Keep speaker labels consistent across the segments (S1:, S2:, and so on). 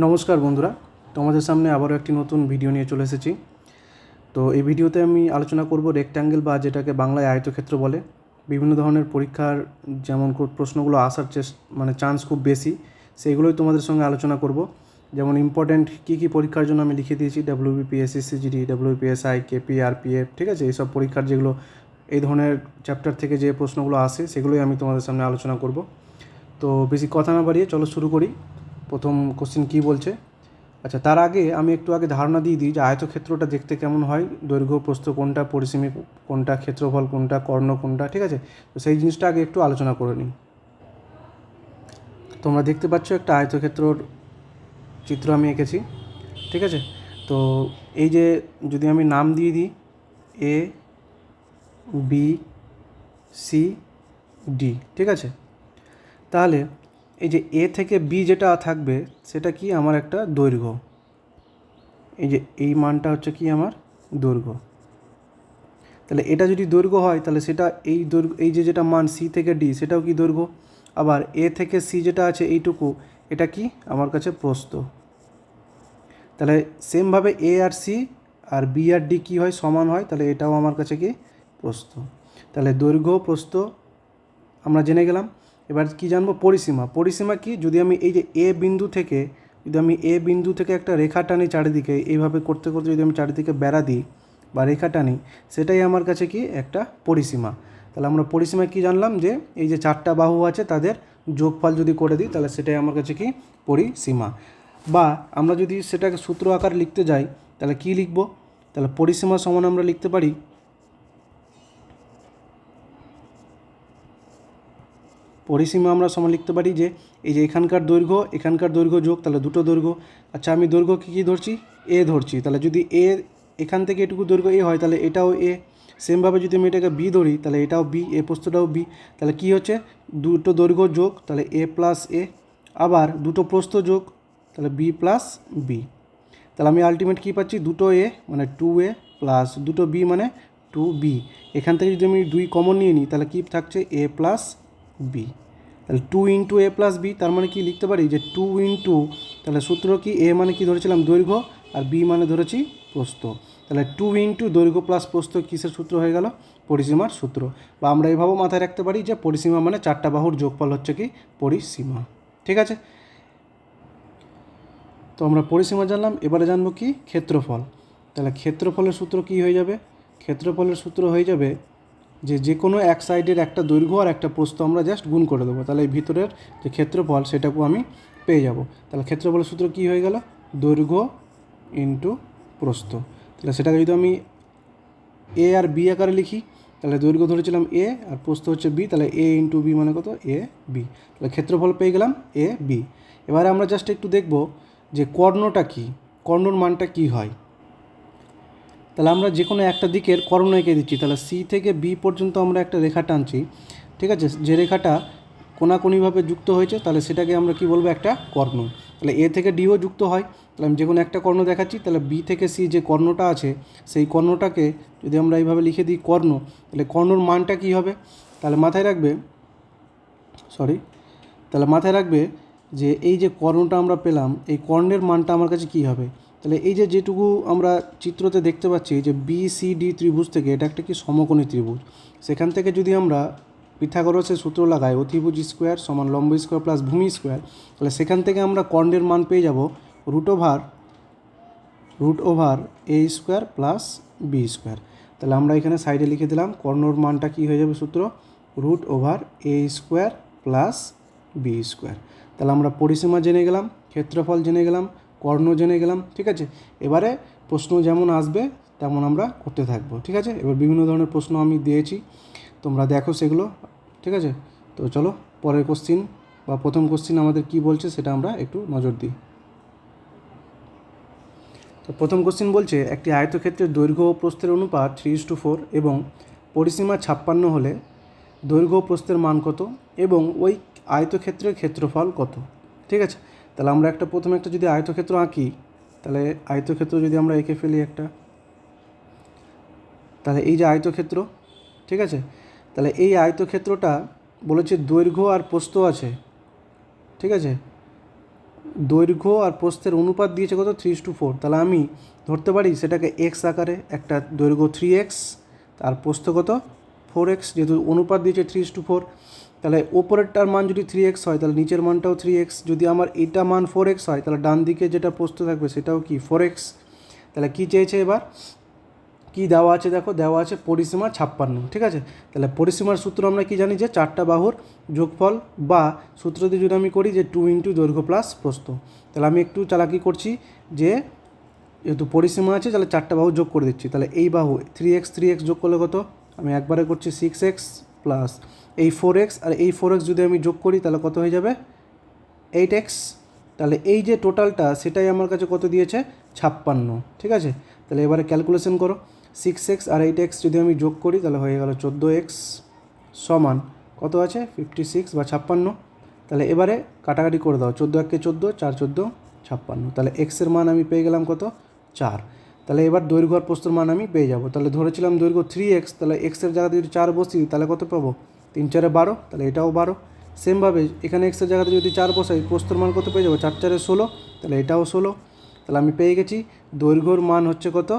S1: নমস্কার বন্ধুরা, তোমাদের সামনে আবারও একটি নতুন ভিডিও নিয়ে চলে এসেছি। তো এই ভিডিওতে আমি আলোচনা করব রেক্ট্যাঙ্গেল বা যেটাকে বাংলায় আয়তক্ষেত্র বলে। বিভিন্ন ধরনের পরীক্ষার যেমন প্রশ্নগুলো আসার চান্স খুব বেশি, সেইগুলোই তোমাদের সঙ্গে আলোচনা করব। যেমন ইম্পর্ট্যান্ট কী কী পরীক্ষার জন্য আমি লিখে দিয়েছি, WBP, SSC GD, WPSI, KP, RPF, ঠিক আছে, এইসব পরীক্ষার যেগুলো এই ধরনের চ্যাপ্টার থেকে যে প্রশ্নগুলো আসে সেগুলোই আমি তোমাদের সামনে আলোচনা করব। তো বেশি কথা না বাড়িয়ে চলো শুরু করি। প্রথম কোশ্চেন কী বলছে। আচ্ছা, তার আগে আমি একটু ধারণা দিয়ে দিই যে আয়তক্ষেত্রটা দেখতে কেমন হয়, দৈর্ঘ্য প্রস্থ কোনটা, পরিসীমি কোনটা, ক্ষেত্রফল কোনটা, কর্ণ কোনটা, ঠিক আছে। তো সেই জিনিসটা আগে একটু আলোচনা করে নিই। তোমরা দেখতে পাচ্ছ একটা আয়তক্ষেত্রর চিত্র আমি এঁকেছি, ঠিক আছে। তো এই যে যদি আমি নাম দিয়ে দিই এ, বি, সি, ডি, ঠিক আছে, তাহলে এই যে এ থেকে বি যেটা থাকবে সেটা কি আমার একটা দৈর্ঘ্য। এই যে এই মানটা হচ্ছে কি আমার দৈর্ঘ্য। তাহলে এটা যদি দৈর্ঘ্য হয় তাহলে সেটা এই দৈর্ঘ্য, এই যে যেটা মান সি থেকে ডি সেটাও কি দৈর্ঘ্য। আবার এ থেকে সি যেটা আছে এইটুকু, এটা কি আমার কাছে প্রস্থ। তাহলে সেমভাবে এ আর সি আর বি আর ডি কী হয়, সমান হয়, তাহলে এটাও আমার কাছে কি প্রস্থ। তাহলে দৈর্ঘ্য প্রস্থ আমরা জেনে গেলাম। এবার কি জানবো, পরিসীমা। পরিসীমা কি, যদি আমি এই যে এ বিন্দু থেকে একটা রেখা টানি চারিদিকে, এইভাবে করতে করতে যদি আমি চারিদিকে বেড়া দিই বা রেখা টানি, সেটাই আমার কাছে কি একটা পরিসীমা। তাহলে আমরা পরিসীমা কি জানলাম, যে এই যে চারটা বাহু আছে তাদের যোগফল যদি করে দিই তাহলে সেটাই আমার কাছে কি পরিসীমা। বা আমরা যদি সেটাকে সূত্র আকারে লিখতে যাই তাহলে কি লিখব, তাহলে পরিসীমা সমান আমরা লিখতে পারি পরিসীমা আমরা সমান লিখতে পারি যে এই যে এখানকার দৈর্ঘ্য যোগ, তাহলে দুটো দৈর্ঘ্য। আচ্ছা, আমি দৈর্ঘ্য কী ধরছি, এ ধরছি, তাহলে যদি এ এখান থেকে এটুকু দৈর্ঘ্য এ হয় তাহলে এটাও এ। সেমভাবে যদি আমি এটাকে বি ধরি তাহলে এটাও বি, এ প্রস্থটাও বি। তাহলে কী হচ্ছে, দুটো দৈর্ঘ্য যোগ, তাহলে এ প্লাস এ। আবার দুটো প্রস্থ যোগ, তাহলে বি প্লাস বি। তাহলে আমি আলটিমেট কী পাচ্ছি, দুটো এ মানে টু এ প্লাস দুটো বি মানে টু বি। এখান থেকে যদি আমি দুই কমন নিয়ে নিই তাহলে কী থাকছে, এ প্লাস বি। তাহলে টু ইন্টু এ প্লাস বি, তার মানে কি লিখতে পারি যে টু ইন্টু, তাহলে সূত্র কি, এ মানে কি ধরেছিলাম দৈর্ঘ্য আর বি মানে ধরেছি প্রস্থ। তাহলে টু ইন্টু দৈর্ঘ্য প্লাস প্রস্থ কিসের সূত্র হয়ে গেল, পরিসীমার সূত্র। বা আমরা এইভাবেও মাথায় রাখতে পারি যে পরিসীমা মানে চারটা বাহুর যোগফল হচ্ছে কি পরিসীমা, ঠিক আছে। তো আমরা পরিসীমা জানলাম, এবারে জানবো কি ক্ষেত্রফল। তাহলে ক্ষেত্রফলের সূত্র কি হয়ে যাবে, ক্ষেত্রফলের সূত্র হয়ে যাবে যে কোনো এক সাইডের একটা দৈর্ঘ্য আর একটা প্রস্থ আমরা জাস্ট গুণ করে দেবো, তাহলে এই ভিতরের যে ক্ষেত্রফল সেটাকেও আমি পেয়ে যাব। তাহলে ক্ষেত্রফলের সূত্র কী হয়ে গেল, দৈর্ঘ্য ইন্টু প্রস্থ। তাহলে সেটাকে যদি আমি এ আর বি আকারে লিখি, তাহলে দৈর্ঘ্য ধরেছিলাম এ আর প্রস্থ হচ্ছে বি, তাহলে এ ইন্টু বি মানে কত, এ বি। তাহলে ক্ষেত্রফল পেয়ে গেলাম এ বি। এবারে আমরা জাস্ট একটু দেখব যে কর্ণটা কী, কর্ণর মানটা কী হয়। তাহলে আমরা যে কোনো একটা দিকের কর্ণ এঁকে দিচ্ছি, তাহলে সি থেকে বি পর্যন্ত আমরা একটা রেখা টানছি, ঠিক আছে। যে রেখাটা কোনাকুনিভাবে যুক্ত হয়েছে তাহলে সেটাকে আমরা কি বলবো, একটা কর্ণ। তাহলে এ থেকে ডিও যুক্ত হয়, তাহলে আমি যে কোনো একটা কর্ণ দেখাচ্ছি, তাহলে বি থেকে সি যে কর্ণটা আছে সেই কর্ণটাকে যদি আমরা এইভাবে লিখে দিই কর্ণ, তাহলে কর্ণর মানটা কী হবে, তাহলে মাথায় রাখবে যে এই যে কর্ণটা আমরা পেলাম, এই কর্ণের মানটা আমার কাছে কী হবে। তাহলে এই যে যেটুকু আমরা চিত্রতে দেখতে পাচ্ছি যে বি সি ডি ত্রিভুজ থেকে এটা একটা কি সমকোণী ত্রিভুজ, সেখান থেকে যদি আমরা পিথাগোরাসের সূত্র লাগাই, অতিভুজ স্কোয়ার সমান লম্ব স্কোয়ার প্লাস ভূমি স্কোয়ার, তাহলে সেখান থেকে আমরা কর্ণের মান পেয়ে যাব root over a square plus B square. তাহলে আমরা এখানে সাইডে লিখে দিলাম কর্ণর মানটা কী হয়ে যাবে, সূত্র root over a square plus B square. তাহলে আমরা পরিসীমা জেনে গেলাম, ক্ষেত্রফল জেনে গেলাম, কর্ণ জেনে গেলাম, ঠিক আছে। এবারে প্রশ্ন যেমন আসবে তেমন আমরা করতে থাকবো, ঠিক আছে। এবার বিভিন্ন ধরনের প্রশ্ন আমি দিয়েছি, তোমরা দেখো সেগুলো, ঠিক আছে। তো চলো পরের কোশ্চিন বা প্রথম কোশ্চিন আমাদের কি বলছে সেটা আমরা একটু নজর দিই। তো প্রথম কোশ্চিন বলছে, একটি আয়তক্ষেত্রের দৈর্ঘ্য ও প্রস্থের অনুপাত 3:4 এবং পরিসীমা 56 হলে দৈর্ঘ্য ও প্রস্থের মান কত এবং ওই আয়তক্ষেত্রের ক্ষেত্রফল কত, ঠিক আছে। তাহলে আমরা প্রথমে একটা যদি আয়তক্ষেত্র আঁকি, তাহলে আয়তক্ষেত্র যদি আমরা এঁকে ফেলি একটা, তাহলে এই যে আয়তক্ষেত্র, ঠিক আছে। তাহলে এই আয়তক্ষেত্রটা বলেছে দৈর্ঘ্য আর প্রস্থ আছে, ঠিক আছে। দৈর্ঘ্য আর প্রস্থের অনুপাত দিয়েছে কত 3:4, তাহলে আমি ধরতে পারি সেটাকে এক্স আকারে, একটা দৈর্ঘ্য 3x আর প্রস্থ কত 4x, যেহেতু অনুপাত দিয়েছে 3:4, তাহলে ওপরেরটার মান যদি 3x হয় তাহলে নিচের মানটাও 3x, যদি আমার এটা মান 4x হয় তাহলে ডান দিকে যেটা প্রস্থ থাকবে সেটাও কি 4x। তাহলে কী চেয়েছে এবার, কী দেওয়া আছে দেখো, দেওয়া আছে পরিসীমা 56, ঠিক আছে। তাহলে পরিসীমার সূত্র আমরা কি জানি যে 4টা বাহুর যোগফল, বা সূত্র দিয়ে যদি আমি করি যে 2 × দৈর্ঘ্য প্লাস প্রস্থ। তাহলে আমি একটু চালাকি করছি যে যেহেতু পরিসীমা আছে তাহলে 4টা বাহু যোগ করে দিচ্ছি। তাহলে এই বাহু 3x যোগ করলে কত, আমি একবারে করছি 6x প্লাস এই 4x, আর এই 4x যদি আমি যোগ করি তাহলে কত হয়ে যাবে 8x। তাহলে এই যে টোটালটা সেটাই আমার কাছে কত দিয়েছে 56, ঠিক আছে। তাহলে এবারে ক্যালকুলেশন করো, 6x আর 8x যদি আমি যোগ করি তাহলে হয়ে গেল 14x সমান কত আছে 56 বা 56। তাহলে এবারে কাটাকাটি করে দাও, 14 1 14, 4 14 56। তাহলে এক্সের মান আমি পেয়ে গেলাম কত 4। তাহলে এবার দৈর্ঘ্য আর প্রস্থের মান আমি পেয়ে যাব। তাহলে ধরেছিলাম দৈর্ঘ্য 3x, তাহলে এক্সের জায়গাতে যদি 4 বসি তাহলে কত পাবো 3 4 12, তাহলে এটাও 12। সেমভাবে এখানে এক্সের জায়গাতে যদি 4 বসাই প্রস্থের মান কত পেয়ে যাবো 4 4 16, তাহলে এটাও 16। তাহলে আমি পেয়ে গেছি দৈর্ঘ্যর মান হচ্ছে কত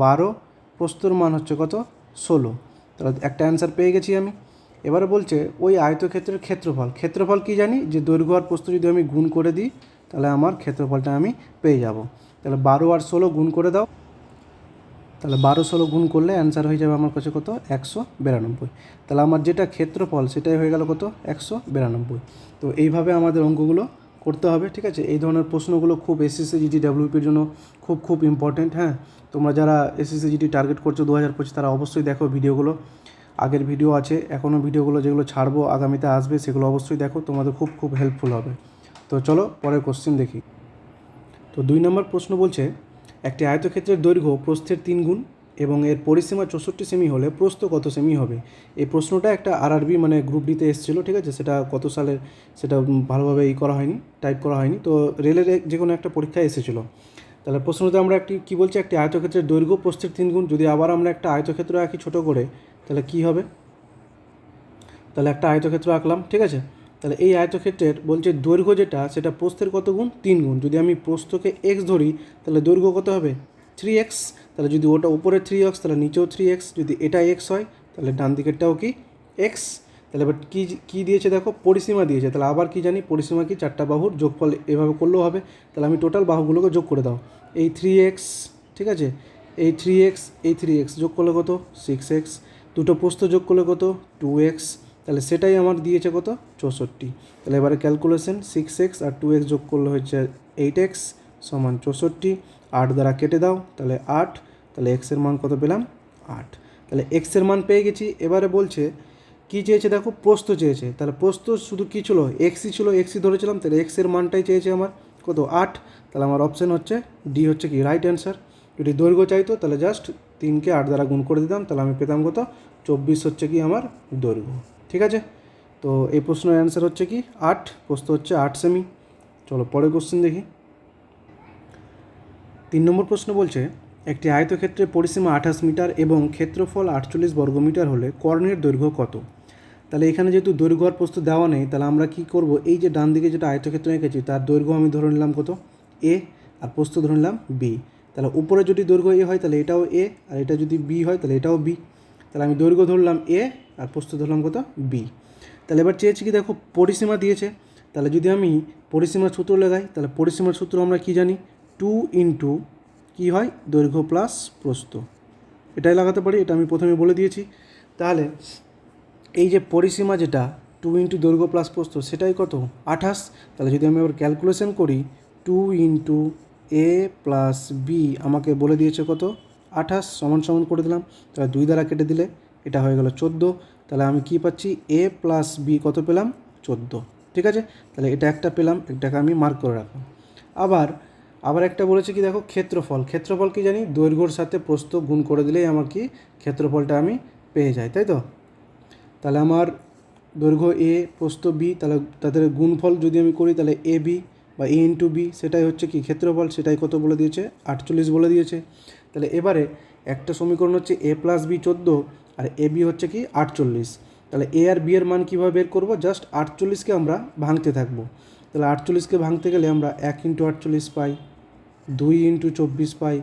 S1: 12, প্রস্থর মান হচ্ছে কত 16। তাহলে একটা অ্যান্সার পেয়ে গেছি আমি। এবারে বলছে ওই আয়তক্ষেত্রের ক্ষেত্রফল, ক্ষেত্রফল কি জানি যে দৈর্ঘ্য আর প্রস্থ যদি আমি গুণ করে দিই তাহলে আমার ক্ষেত্রফলটা আমি পেয়ে যাব। তাহলে 12 আর 16 গুণ করে দাও, তাহলে 12 16 গুণ করলে অ্যান্সার হয়ে যাবে আমার কাছে কত 192। তাহলে আমার যেটা ক্ষেত্রফল সেটাই হয়ে গেল কত 192। তো এইভাবে আমাদের অঙ্কগুলো করতে হবে, ঠিক আছে। এই ধরনের প্রশ্নগুলো খুব এসএসসি জিডি ডাব্লিউপির জন্য খুব খুব ইম্পর্টেন্ট। হ্যাঁ, তোমরা যারা এসএসসি জিডি টার্গেট করছো 2025 তারা অবশ্যই দেখো ভিডিওগুলো, আগের ভিডিও আছে, এখনও ভিডিওগুলো যেগুলো ছাড়বো আগামীতে আসবে সেগুলো অবশ্যই দেখো, তোমাদের খুব খুব হেল্পফুল হবে। তো চলো পরের কোশ্চেন দেখি। তো 2 নম্বর প্রশ্ন বলছে একটি আয়তক্ষেত্রের দৈর্ঘ্য প্রস্থের 3 গুণ এবং এর পরিসীমা 64 সেমি হলে প্রস্থ কত সেমি হবে। এই প্রশ্নটা একটা আরআরবি মানে গ্রুপ ডিতে এসেছিলো, ঠিক আছে। সেটা কত সালের সেটা ভালোভাবে করা হয়নি, টাইপ করা হয়নি, তো রেলের যে কোনো একটা পরীক্ষায় এসেছিলো। তাহলে প্রশ্নতে আমরা একটি কী বলছি, একটি আয়তক্ষেত্রের দৈর্ঘ্য প্রস্থের 3 গুণ, যদি আবার আমরা একটা আয়তক্ষেত্র আঁকি ছোটো করে তাহলে কী হবে। তাহলে একটা আয়তক্ষেত্র আঁকলাম, ঠিক আছে। তাহলে এই আয়তক্ষেত্রের বলছে দৈর্ঘ্য যেটা সেটা প্রস্থের কত গুণ 3 গুণ। যদি আমি প্রস্থকে এক্স ধরি তাহলে দৈর্ঘ্য কত হবে 3x। তাহলে যদি ওটা উপরে 3x তাহলে নিচেও 3x, যদি এটা এক্স হয় তাহলে ডান দিকেরটাও কি এক্স। তাহলে এবার কী দিয়েছে দেখো, পরিসীমা দিয়েছে। তাহলে আবার কি জানি পরিসীমা কি 4টা বাহুর যোগফল, এভাবে করলেও হবে। তাহলে আমি টোটাল বাহুগুলোকে যোগ করে দাও, এই 3x, ঠিক আছে, এই 3x এই 3x যোগ করলে কত 6x, দুটো প্রস্থ যোগ করলে কত 2x, তাহলে সেটাই আমার দিয়েছে কত 64। তাহলে এবারে ক্যালকুলেশন 6x আর 2x যোগ করলে হচ্ছে 8x সমান 64, 8 দ্বারা কেটে দাও তাহলে 8, তাহলে এক্সের মান কত পেলাম 8। তাহলে এক্সের মান পেয়ে গেছি। এবারে বলছে কী চেয়েছে দেখো, প্রস্থ চেয়েছে। তাহলে প্রস্থ শুধু কী ছিল এক্সই ছিল, এক্সই ধরেছিলাম, তাহলে এক্সের মানটাই চেয়েছে আমার কত 8। তাহলে আমার অপশান হচ্ছে ডি হচ্ছে কি রাইট অ্যান্সার। যদি দৈর্ঘ্য চাইতো তাহলে জাস্ট 3কে 8 দ্বারা গুণ করে দিতাম, তাহলে আমি পেতাম কত 24 হচ্ছে কি আমার দৈর্ঘ্য, ঠিক আছে। তো এই প্রশ্নের অ্যান্সার হচ্ছে কি 8, প্রস্থ হচ্ছে 8 সেমি। চলো পরের কোশ্চেন দেখি। 3 নম্বর প্রশ্ন বলছে একটি আয়তক্ষেত্রের পরিসীমা 28 মিটার এবং ক্ষেত্রফল 48 বর্গমিটার হলে কর্ণের দৈর্ঘ্য কত। তাহলে এখানে যেহেতু দৈর্ঘ্য আর প্রস্থ দেওয়া নেই তাহলে আমরা কী করব, এই যে ডান দিকে যেটা আয়তক্ষেত্র এঁকেছি তার দৈর্ঘ্য আমি ধরে নিলাম কত এ, আর প্রস্থ ধরে নিলাম বি। তাহলে উপরে যদি দৈর্ঘ্য এ হয় তাহলে এটাও এ, আর এটা যদি বি হয় তাহলে এটাও বি। তাহলে আমি দৈর্ঘ্য ধরলাম এ আর প্রস্থ ধরলাম কত বি। তাহলে এবার চেয়েছি কি দেখো, পরিসীমা দিয়েছে। তাহলে যদি আমি পরিসীমার সূত্র লাগাই তাহলে পরিসীমার সূত্র আমরা কি জানি 2 × কী হয় দৈর্ঘ্য প্লাস প্রস্থ, এটাই লাগাতে পারি, এটা আমি প্রথমে বলে দিয়েছি। তাহলে এই যে পরিসীমা যেটা 2 × দৈর্ঘ্য প্লাস প্রস্থ সেটাই কত 28। তাহলে যদি আমি আবার ক্যালকুলেশন করি 2 × a প্লাস বি আমাকে বলে দিয়েছে কত 28, সমান সমান করে দিলাম। তাহলে 2 দ্বারা কেটে দিলে এটা হয়ে গেল 14। তাহলে আমি কি পাচ্ছি a প্লাস বি কত পেলাম 14, ঠিক আছে। তাহলে এটা একটা পেলাম, এটাকে আমি মার্ক করে রাখলাম। আবার একটা বলেছে কি দেখো ক্ষেত্রফল, ক্ষেত্রফল কি জানি দৈর্ঘ্যর সাথে প্রস্থ গুণ করে দিলেই আমার কি ক্ষেত্রফলটা আমি পেয়ে যাই, তাই তো। তাহলে আমার দৈর্ঘ্য এ প্রস্থ বি, তাহলে তাদের গুণফল যদি আমি করি তাহলে এ বি বা এ ইন্টু বি সেটাই হচ্ছে কি ক্ষেত্রফল, সেটাই কত বলে দিয়েছে 48 বলে দিয়েছে। তাহলে এবারে একটা সমীকরণ হচ্ছে এ plus B 14 R A B হচ্ছে কি 48। তাহলে এ আর বি এর মান কীভাবে বের করবো, জাস্ট 48কে আমরা ভাঙতে থাকবো। তাহলে 48কে ভাঙতে গেলে আমরা 1 ইন্টু 48 পাই, 2 ইন্টু 24 পাই,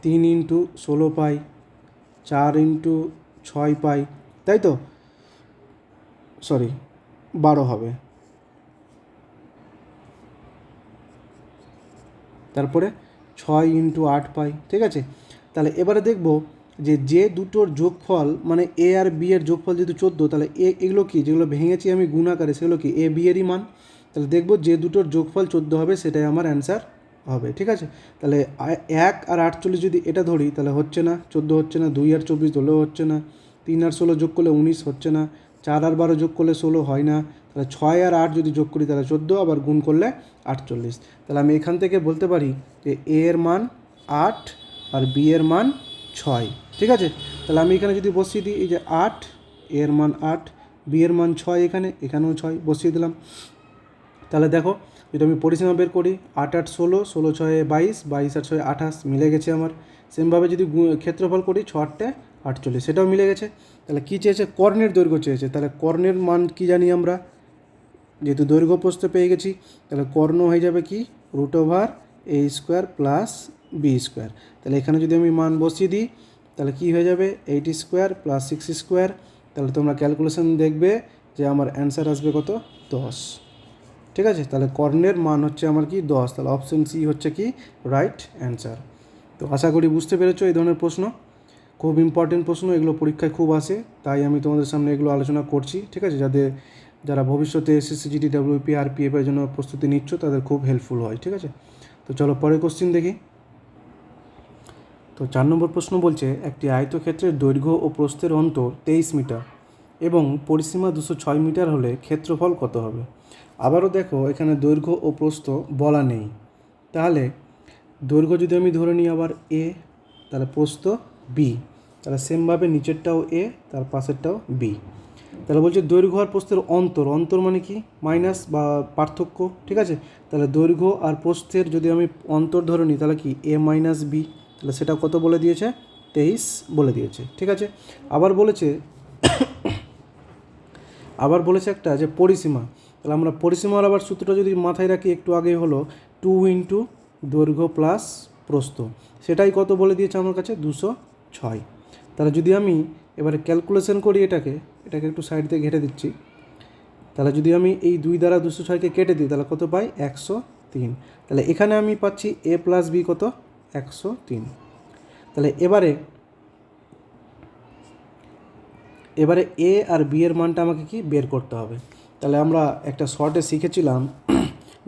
S1: 3 ইন্টু 16 পাই, 4 ইন্টু 6 পাই, তাই তো? সরি, 12 হবে। তারপরে 6 ইন্টু 8 পাই, ঠিক আছে? তাহলে এবারে দেখব যে দুটোর যোগফল মানে এ আর বি এর যোগফল যেহেতু 14, তাহলে এগুলো কি, যেগুলো ভেঙেছি আমি গুণ আকারে, সেগুলো কি এ বি এরই মান। তাহলে দেখব যে দুটোর যোগফল 14 হবে সেটাই আমার অ্যান্সার হবে, ঠিক আছে? তাহলে 1 আর 48 যদি এটা ধরি তাহলে হচ্ছে না, 14 হচ্ছে না, 2 আর 24 ধরলেও হচ্ছে না, 3 আর 16 যোগ করলে 19 হচ্ছে না, 4 আর 12 যোগ করলে 16 হয় না, তাহলে 6 আর 8 যদি যোগ করি তাহলে 14, আবার গুণ করলে 48। তাহলে আমি এখান থেকে বলতে পারি যে এ এর মান 8 আর বি এর মান 6, ঠিক আছে? তাহলে আমি এখানে যদি বসিয়ে দিই, এই যে 8, এ এর মান 8, বি এর মান 6, এখানেও 6 বসিয়ে দিলাম। তাহলে দেখো যদি আমি পরিসীমা বের করি, 8 8 16, 16 6 22, 22 আর 6 28, মিলে গেছে আমার। সেমভাবে যদি ক্ষেত্রফল করি, 6 8 48, সেটাও মিলে গেছে। তাহলে কী চেয়েছে? কর্ণের দৈর্ঘ্য চেয়েছে। তাহলে কর্ণের মান কি জানি আমরা, যেহেতু দৈর্ঘ্য প্রস্থ পেয়ে গেছি, তাহলে কর্ণ হয়ে যাবে কি √a² প্লাস b²। তাহলে এখানে যদি আমি মান বসিয়ে দিই তাহলে কি হয়ে যাবে 8² প্লাস 6²। তাহলে তোমরা ক্যালকুলেশন দেখবে যে আমার অ্যান্সার আসবে কত, 10, ঠিক আছে? তাহলে কর্ণের মান হচ্ছে আমার কি 10। তাহলে অপশন সি হচ্ছে কি রাইট অ্যান্সার। তো আশা করি বুঝতে পেরেছো এই ধরনের প্রশ্ন খুব ইম্পর্টেন্ট প্রশ্ন, এগুলো পরীক্ষায় খুব আসে, তাই আমি তোমাদের সামনে এগুলো আলোচনা করছি, ঠিক আছে? যারা ভবিষ্যতে এসএসসি জিডি ডাব্লিউপি আরপিএফ এর জন্য প্রস্তুতি নিচ্ছ তাদের খুব হেল্পফুল হয়, ঠিক আছে? তো চলো পরের কোশ্চিন দেখি। তো 4 নম্বর প্রশ্ন বলছে, একটি আয়তক্ষেত্রের দৈর্ঘ্য ও প্রস্থের অন্তর 23 মিটার এবং পরিসীমা 206 মিটার হলে ক্ষেত্রফল কত হবে? আবারও দেখো এখানে দৈর্ঘ্য ও প্রস্থ বলা নেই, তাহলে দৈর্ঘ্য যদি আমি ধরে নিই আবার এ, তাহলে প্রস্থ বি, তাহলে সেমভাবে নিচেরটাও এ, তার পাশেরটাও বি। তাহলে বলছে দৈর্ঘ্য আর প্রস্থের অন্তর মানে কি মাইনাস বা পার্থক্য, ঠিক আছে? তাহলে দৈর্ঘ্য আর প্রস্থের যদি আমি অন্তর ধরে নিই তাহলে কি এ মাইনাস বি, তাহলে সেটা কত বলে দিয়েছে 23 বলে দিয়েছে, ঠিক আছে? আবার বলেছে একটা যে পরিসীমা, তাহলে আমরা পরিসীমার আবার সূত্রটা যদি মাথায় রাখি, একটু আগে হলো 2 ইন্টু দৈর্ঘ্য প্লাস প্রস্থ, সেটাই কত বলে দিয়েছে আমার কাছে 206। তাহলে যদি আমি এবারে ক্যালকুলেশন করি এটাকে একটু সাইড দিয়ে ঘেটে দিচ্ছি, তাহলে যদি আমি এই 2 দ্বারা 206কে কেটে দিই তাহলে কত পাই 103। তাহলে এখানে আমি পাচ্ছি এ প্লাস বি কত 103। তাহলে এবারে এ আর বি এর মানটা আমাকে কি বের করতে হবে। তাহলে আমরা একটা শর্টে শিখেছিলাম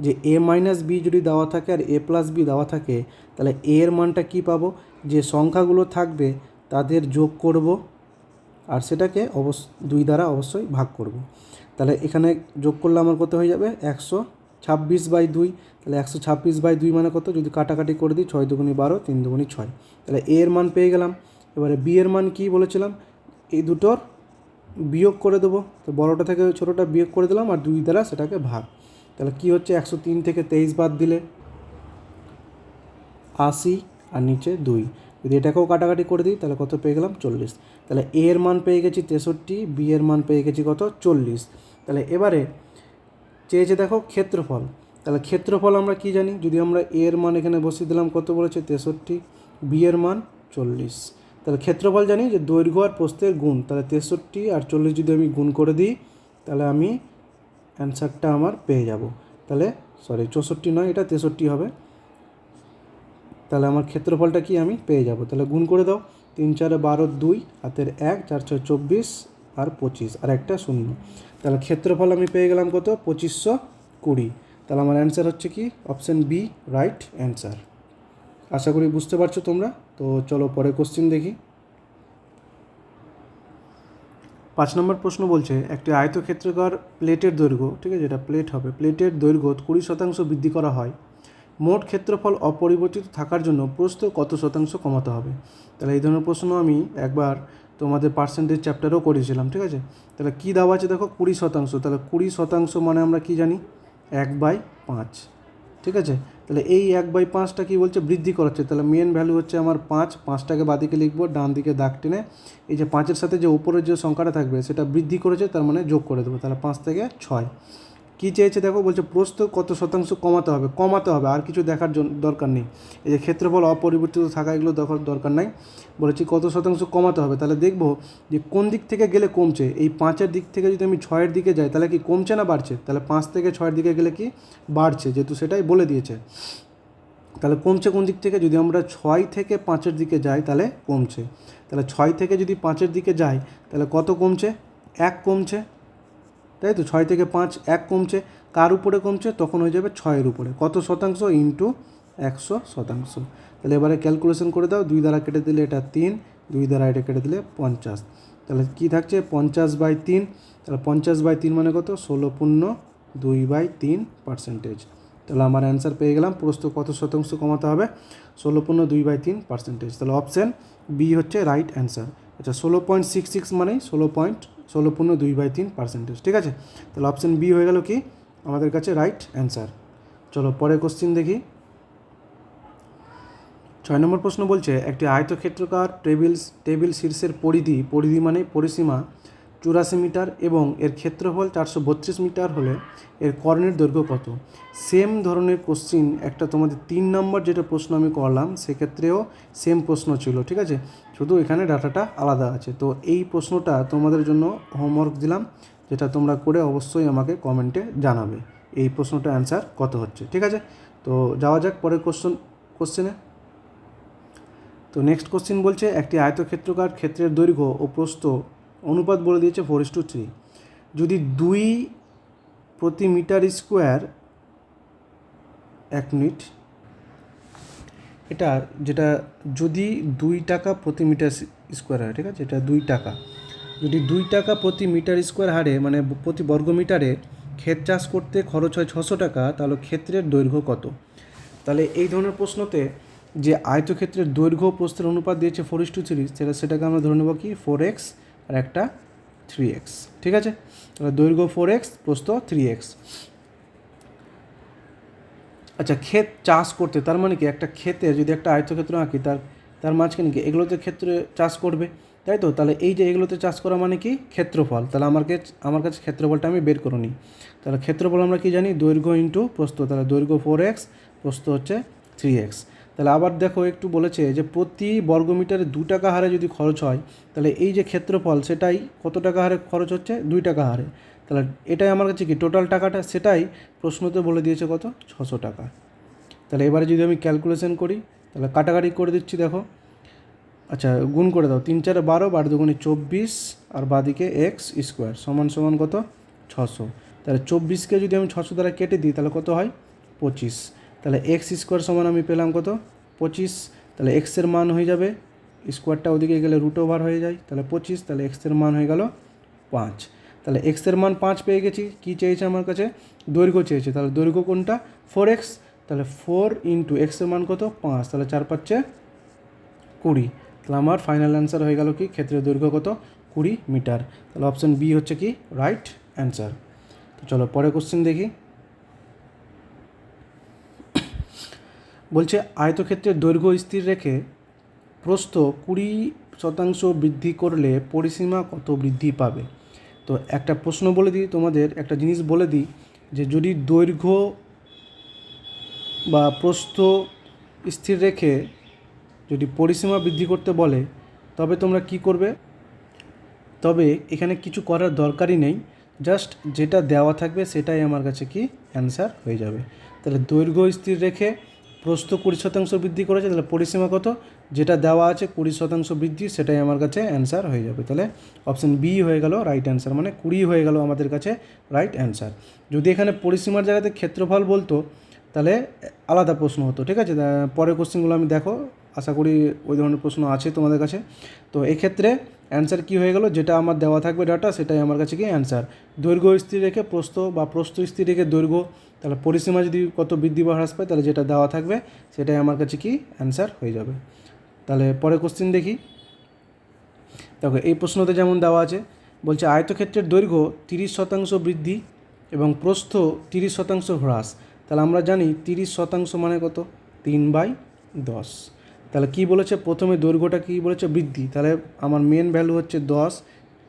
S1: যে এ মাইনাস বি যদি দেওয়া থাকে আর এ প্লাস বি দেওয়া থাকে, তাহলে এ এর মানটা কি পাবো, যে সংখ্যাগুলো থাকবে তাদের যোগ করব আর সেটাকে 2 দ্বারা অবশ্যই ভাগ করব। তাহলে এখানে যোগ করলে আমার কত হয়ে যাবে 126/2। তাহলে 126/2 মানে কত, যদি কাটাকাটি করে দিই 6 দুগুণী 12, 3 দুগুণী 6। তাহলে এ এর মান পেয়ে গেলাম। এবারে বি এর মান কি বলেছিলাম, এই দুটোর বিয়োগ করে দেবো, তো বড়টা থেকে ছোটোটা বিয়োগ করে দিলাম আর 2 দ্বারা সেটাকে ভাগ। তাহলে কি হচ্ছে 103 থেকে 23 বাদ দিলে 80 আর নিচে 2, যদি এটাকেও কাটাকাটি করে দিই তাহলে কত পেয়ে গেলাম 40। তাহলে এ এর মান পেয়ে গেছি 63, বি এর মান পেয়ে গেছি কত 40। তাহলে এবারে চেয়েছে দেখো ক্ষেত্রফল, তাহলে ক্ষেত্রফল আমরা কি জানি, যদি আমরা এ এর মান এখানে বসিয়ে দিলাম কত বলেছে 63, বি এর মান 40। তাহলে ক্ষেত্রফল জানি যে দৈর্ঘ্য আর প্রস্থের গুণ, তাহলে 63 আর 40 যদি আমি গুণ করে দিই তাহলে আমি অ্যান্সারটা আমার পেয়ে যাব। তাহলে 64 নয়, এটা 63 হবে। তাহলে আমার ক্ষেত্রফলটা কি আমি পেয়ে যাব। তাহলে গুণ করে দাও, 3 4 12 2 হাতের 1, 4 6 24 আর 25 আর একটা 0। তাহলে ক্ষেত্রফল আমি পেয়ে গেলাম কত 2520। তাহলে আমার অ্যান্সার হচ্ছে কি অপশান বি রাইট অ্যান্সার। আশা করি বুঝতে পারছো তোমরা। তো চলো পরের কোশ্চেন দেখি। 5 নম্বর প্রশ্ন বলছে, একটি আয়তক্ষেত্রাকার প্লেটের দৈর্ঘ্য, ঠিক আছে, এটা প্লেট হবে, প্লেটের দৈর্ঘ্য 20% বৃদ্ধি করা হয়, মোট ক্ষেত্রফল অপরিবর্তিত থাকার জন্য প্রস্থ কত শতাংশ কমাতে হবে? তাহলে এই ধরনের প্রশ্ন আমি একবার তোমাদের পার্সেন্টেজ চ্যাপ্টারও করেছিলাম, ঠিক আছে? তাহলে কী দেওয়া আছে দেখো 20%, তাহলে 20% মানে আমরা কি জানি 1/5, ঠিক আছে? তাহলে এই 1/5টা কী বলছে বৃদ্ধি করাচ্ছে, তাহলে মেন ভ্যালু হচ্ছে আমার 5, 5টাকে বাদিকে লিখবো, ডান দিকে দাগ টেনে এই যে 5-এর সাথে যে উপরের যে সংখ্যাটা থাকবে সেটা বৃদ্ধি করেছে, তার মানে যোগ করে দেবো, তাহলে 5 থেকে 6। কী চেয়েছে দেখো, বলছে প্রস্থ কত শতাংশ কমাতে হবে, আর কিছু দেখার দরকার নেই। এই যে ক্ষেত্রফল অপরিবর্তিত থাকা এগুলো দরকার নাই, বলেছি কত শতাংশ কমাতে হবে। তাহলে দেখবো যে কোন দিক থেকে গেলে কমছে। এই 5-এর দিক থেকে যদি আমি 6-এর দিকে যাই তাহলে কি কমছে না বাড়ছে? তাহলে 5 থেকে 6-এর দিকে গেলে কি বাড়ছে, যেহেতু সেটাই বলে দিয়েছে। তাহলে কমছে কোন দিক থেকে? যদি আমরা 6 থেকে 5-এর দিকে যাই তাহলে কমছে। তাহলে 6 থেকে যদি 5-এর দিকে যাই তাহলে কত কমছে? 1 কমছে, তাই তো। 6 থেকে 5 1 কমছে, কার উপরে কমছে? তখন হয়ে যাবে 6-এর উপরে। কত শতাংশ? ইন্টু 100%। তাহলে এবারে ক্যালকুলেশন করে দাও, 2 দ্বারা কেটে দিলে এটা 3, 2 দ্বারা এটা কেটে দিলে 50। তাহলে কী থাকছে? 50/3। তাহলে 50/3 মানে কত? 16.2/3%। তাহলে আমার অ্যান্সার পেয়ে গেলাম, প্রস্থ কত শতাংশ কমাতে হবে? 16.2/3%। তাহলে অপশান বি হচ্ছে রাইট অ্যান্সার। আচ্ছা, 16.66 মানেই 16.2/3%। ঠিক আছে, তাহলে অপশান বি হয়ে গেল কি আমাদের কাছে রাইট অ্যান্সার। চলো পরের কোশ্চিন দেখি। 6 নম্বর প্রশ্ন বলছে, একটি আয়তক্ষেত্রাকার টেবিল শীর্ষের পরিধি মানে পরিসীমা 84 মিটার এবং এর ক্ষেত্রফল 432 মিটার হলে এর কর্ণের দৈর্ঘ্য কত? সেম ধরনের কোশ্চিন একটা তোমাদের 3 নম্বর যেটা প্রশ্ন আমি করলাম সেক্ষেত্রেও সেম প্রশ্ন ছিল। ঠিক আছে, শুধু এখানে ডাটাটা আলাদা আছে। তো এই প্রশ্নটা তোমাদের জন্য হোমওয়ার্ক দিলাম, যেটা তোমরা করে অবশ্যই আমাকে কমেন্টে জানাবে এই প্রশ্নটা অ্যান্সার কত হচ্ছে। ঠিক আছে, তো যাওয়া যাক পরের কোশ্চেনে। তো নেক্সট কোশ্চিন বলছে, একটি আয়তক্ষেত্রাকার ক্ষেত্রের দৈর্ঘ্য ও প্রস্থ অনুপাত বলে দিয়েছে 4:3। যদি 2 প্রতি মিটার স্কোয়ার, 1 মিনিট, এটা যেটা যদি 2 টাকা প্রতি মিটার স্কোয়ার হয়, ঠিক আছে, এটা 2 টাকা, যদি 2 টাকা প্রতি মিটার স্কোয়ার হারে মানে প্রতি বর্গ মিটারে ক্ষেত চাষ করতে খরচ হয় 600 টাকা, তাহলে ক্ষেত্রের দৈর্ঘ্য কত? তাহলে এই ধরনের প্রশ্নতে যে আয়তক্ষেত্রের দৈর্ঘ্য প্রস্থের অনুপাত দিয়েছে 4:3, সেটাকে আমরা ধরে নেব কি 4x আর একটা 3x। ঠিক আছে, তাহলে দৈর্ঘ্য 4x, প্রস্থ 3x। আচ্ছা, ক্ষেত চাষ করতে তার মানে কি একটা ক্ষেতে যদি একটা আয়তক্ষেত্র আঁকি তার মাঝখানে কি এগুলোতে ক্ষেত্রে চাষ করবে, তাই তো। তাহলে এই যে এগুলোতে চাষ করা মানে কি ক্ষেত্রফল। তাহলে আমার কাছে ক্ষেত্রফলটা আমি বের করে নিই। তাহলে ক্ষেত্রফল আমরা কি জানি? দৈর্ঘ্য ইন্টু প্রস্থ। তাহলে দৈর্ঘ্য 4x, প্রস্থ হচ্ছে 3x। তাহলে আবার দেখো একটু বলেছে যে প্রতি বর্গমিটারে 2 টাকা হারে যদি খরচ হয়, তাহলে এই যে ক্ষেত্রফল সেটাই কত টাকা হারে খরচ হচ্ছে? 2 টাকা হারে। তাহলে এটাই আমার কাছে কি টোটাল টাকাটা, সেটাই প্রশ্নতে বলে দিয়েছে কত? 600 টাকা। তাহলে এবারে যদি আমি ক্যালকুলেশন করি তাহলে কাটাকাটি করে দিচ্ছি, দেখো। আচ্ছা, গুণ করে দাও, 3 4 12, 12 দুগুণে 24, আর বাদিকে এক্স স্কোয়ার সমান কত? 600। তাহলে 24কে যদি আমি 600 দ্বারা কেটে দিই তাহলে কত হয়? 25। তাহলে এক্স স্কোয়ার সমান আমি পেলাম কত? 25। তাহলে এক্সের মান হয়ে যাবে, স্কোয়ারটা ওদিকে গেলে √ওভার হয়ে যায়, তাহলে 25। তাহলে এক্সের মান হয়ে গেল 5। তাহলে এক্সের মান 5 পেয়ে গেছি। কী চেয়েছে আমার কাছে? দৈর্ঘ্য চেয়েছে। তাহলে দৈর্ঘ্য কোনটা? 4x। তাহলে 4 ইন্টু এক্সের মান কত? 5। তাহলে 4 5 20। তাহলে আমার ফাইনাল অ্যান্সার হয়ে গেল কি ক্ষেত্রের দৈর্ঘ্য কত? 20 মিটার। তাহলে অপশান বি হচ্ছে কি রাইট অ্যান্সার। তো চলো পরের কোশ্চেন দেখি। বলছে আয়তক্ষেত্রের দৈর্ঘ্য স্থির রেখে প্রস্থ 20% বৃদ্ধি করলে পরিসীমা কত বৃদ্ধি পাবে? তো একটা প্রশ্ন বলে দিই তোমাদের, একটা জিনিস বলে দিই, যে যদি দৈর্ঘ্য বা প্রস্থ স্থির রেখে যদি পরিসীমা বৃদ্ধি করতে বলে তবে তোমরা কি করবে? তবে এখানে কিছু করার দরকারই নেই, জাস্ট যেটা দেওয়া থাকবে সেটাই আমার কাছে কি অ্যান্সার হয়ে যাবে। তাহলে দৈর্ঘ্য স্থির রেখে প্রস্থ 20% বৃদ্ধি করেছে, তাহলে পরিসীমা কত? যেটা দেওয়া আছে 20% বৃদ্ধি, সেটাই আমার কাছে অ্যান্সার হয়ে যাবে। তাহলে অপশান বি হয়ে গেল রাইট অ্যান্সার, মানে 20 হয়ে গেল আমাদের কাছে রাইট অ্যান্সার। যদি এখানে পরিসীমার জায়গাতে ক্ষেত্রফল বলতো তাহলে আলাদা প্রশ্ন হতো। ঠিক আছে, পরের কোশ্চেনগুলো আমি দেখো, আশা করি ওই ধরনের প্রশ্ন আছে তোমাদের কাছে। তো এক্ষেত্রে অ্যান্সার কী হয়ে গেল? যেটা আমার দেওয়া থাকবে ডাটা সেটাই আমার কাছে কি অ্যান্সার। দৈর্ঘ্য স্থির রেখে প্রস্থ বা প্রস্থ স্থির রেখে দৈর্ঘ্য, তাহলে পরিসীমা যদি কত বৃদ্ধি বা হ্রাস পায় তাহলে যেটা দেওয়া থাকবে সেটাই আমার কাছে কি অ্যান্সার হয়ে যাবে। তাহলে পরের কোশ্চেন দেখি। দেখো এই প্রশ্নতে যেমন দেওয়া আছে, বলছে আয়তক্ষেত্রের দৈর্ঘ্য 30% বৃদ্ধি এবং প্রস্থ 30% হ্রাস। তাহলে আমরা জানি 30% মানে কত? 3/10। তাহলে কি বলেছে? প্রথমে দৈর্ঘ্যটা কি বলেছে? বৃদ্ধি। তাহলে আমার মেন ভ্যালু হচ্ছে 10,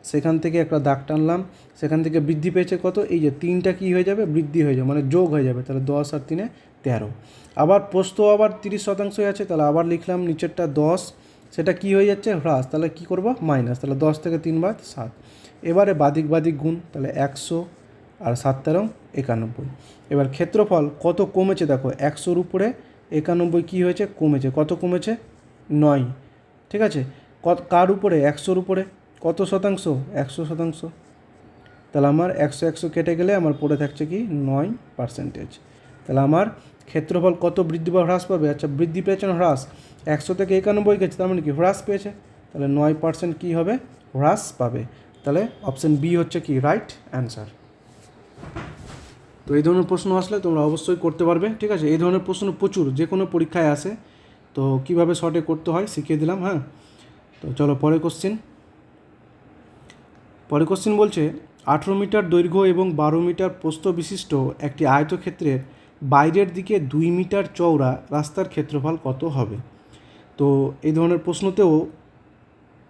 S1: সেখান থেকে একটা দাগ টানলাম, সেখান থেকে বৃদ্ধি পেয়েছে কত, এই যে 3টা কী হয়ে যাবে, বৃদ্ধি হয়ে যাবে, মানে যোগ হয়ে যাবে, তাহলে 10 আর 3 13। আবার প্রস্থ আবার 30% আছে, তাহলে আবার লিখলাম নিচেরটা 10, সেটা কি হয়ে যাচ্ছে, হ্রাস, তাহলে কি করব, মাইনাস, তাহলে 10 থেকে 3 বাদ 7। এবারে বাদিক বাদিক গুণ, তাহলে 100 আর 7 13 91। এবার ক্ষেত্রফল কত কমেছে দেখো, 100-র উপরে 91 কী হয়েছে, কমেছে, কত কমেছে, 9। ঠিক আছে, কার উপরে, 100-র উপরে, কত শতাংশ, 100%। তাহলে আমার 100 কেটে গেলে আমার পড়ে থাকছে কি 9%। তাহলে আমার ক্ষেত্রফল কত বৃদ্ধি বা হ্রাস পাবে, আচ্ছা বৃদ্ধি পেয়েছে না হ্রাস, 100 থেকে 91 গেছে, তার মানে কি হ্রাস পেয়েছে, তাহলে 9% কী হবে, হ্রাস পাবে। তাহলে অপশান বি হচ্ছে কি রাইট অ্যান্সার। তো এই ধরনের প্রশ্ন আসলে তোমরা অবশ্যই করতে পারবে, ঠিক আছে, এই ধরনের প্রশ্ন প্রচুর যে কোনো পরীক্ষায় আসে, তো কীভাবে শর্টে করতে হয় শিখিয়ে দিলাম। হ্যাঁ, তো চলো পরের কোশ্চেন বলছে 18 মিটার দৈর্ঘ্য এবং 12 মিটার প্রস্থ বিশিষ্ট একটি আয়তক্ষেত্রের বাইরের দিকে 2 মিটার চওড়া রাস্তার ক্ষেত্রফল কত হবে। তো এই ধরনের প্রশ্নতেও